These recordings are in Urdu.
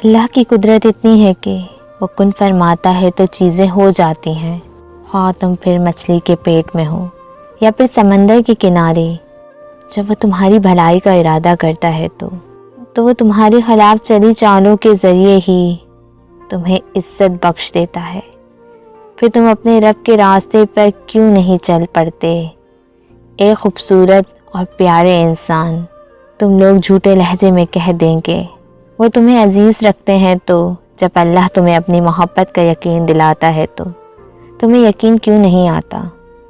اللہ کی قدرت اتنی ہے کہ وہ کن فرماتا ہے تو چیزیں ہو جاتی ہیں، خواہ تم پھر مچھلی کے پیٹ میں ہو یا پھر سمندر کے کنارے۔ جب وہ تمہاری بھلائی کا ارادہ کرتا ہے تو وہ تمہارے خلاف چلی چالوں کے ذریعے ہی تمہیں عزت بخش دیتا ہے۔ پھر تم اپنے رب کے راستے پر کیوں نہیں چل پڑتے؟ اے خوبصورت اور پیارے انسان، تم لوگ جھوٹے لہجے میں کہہ دیں گے وہ تمہیں عزیز رکھتے ہیں، تو جب اللہ تمہیں اپنی محبت کا یقین دلاتا ہے تو تمہیں یقین کیوں نہیں آتا؟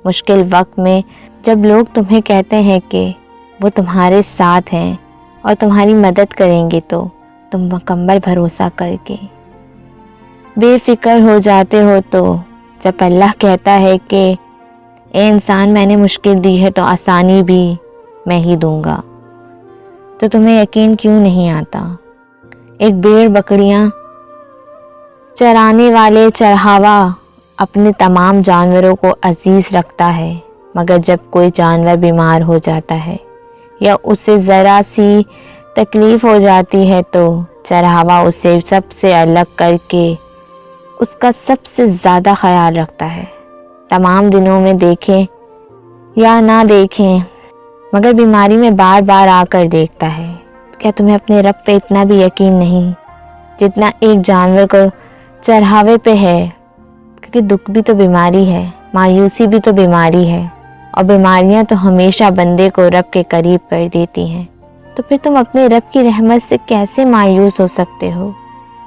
مشکل وقت میں جب لوگ تمہیں کہتے ہیں کہ وہ تمہارے ساتھ ہیں اور تمہاری مدد کریں گے، تو تم مکمل بھروسہ کر کے بے فکر ہو جاتے ہو۔ تو جب اللہ کہتا ہے کہ اے انسان میں نے مشکل دی ہے تو آسانی بھی میں ہی دوں گا، تو تمہیں یقین کیوں نہیں آتا؟ ایک بھیڑ بکریاں چرانے والے چرواہا اپنے تمام جانوروں کو عزیز رکھتا ہے، مگر جب کوئی جانور بیمار ہو جاتا ہے یا اسے ذرا سی تکلیف ہو جاتی ہے تو چرواہا اسے سب سے الگ کر کے اس کا سب سے زیادہ خیال رکھتا ہے۔ تمام دنوں میں دیکھیں یا نہ دیکھیں مگر بیماری میں بار بار آ کر دیکھتا ہے۔ کیا تمہیں اپنے رب پہ اتنا بھی یقین نہیں جتنا ایک جانور کو چرواہے پہ ہے؟ کیونکہ دکھ بھی تو بیماری ہے، مایوسی بھی تو بیماری ہے، اور بیماریاں تو ہمیشہ بندے کو رب کے قریب کر دیتی ہیں۔ تو پھر تم اپنے رب کی رحمت سے کیسے مایوس ہو سکتے ہو؟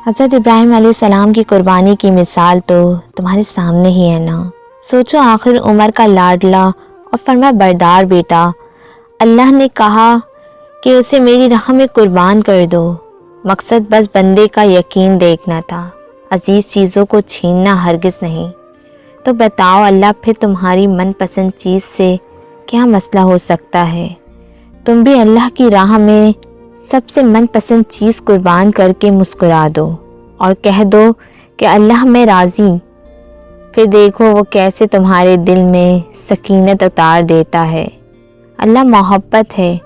حضرت ابراہیم علیہ السلام کی قربانی کی مثال تو تمہارے سامنے ہی ہے نا۔ سوچو، آخر عمر کا لاڈلا اور فرما بردار بیٹا، اللہ نے کہا کہ اسے میری راہ میں قربان کر دو۔ مقصد بس بندے کا یقین دیکھنا تھا، عزیز چیزوں کو چھیننا ہرگز نہیں۔ تو بتاؤ اللہ پھر تمہاری من پسند چیز سے کیا مسئلہ ہو سکتا ہے؟ تم بھی اللہ کی راہ میں سب سے من پسند چیز قربان کر کے مسکرا دو اور کہہ دو کہ اللہ میں راضی۔ پھر دیکھو وہ کیسے تمہارے دل میں سکینت اتار دیتا ہے۔ اللہ محبت ہے،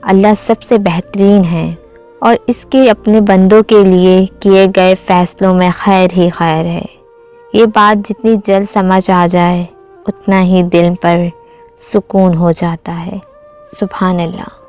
اللہ سب سے بہترین ہے، اور اس کے اپنے بندوں کے لیے کیے گئے فیصلوں میں خیر ہی خیر ہے۔ یہ بات جتنی جلد سمجھ آ جائے اتنا ہی دل پر سکون ہو جاتا ہے۔ سبحان اللہ۔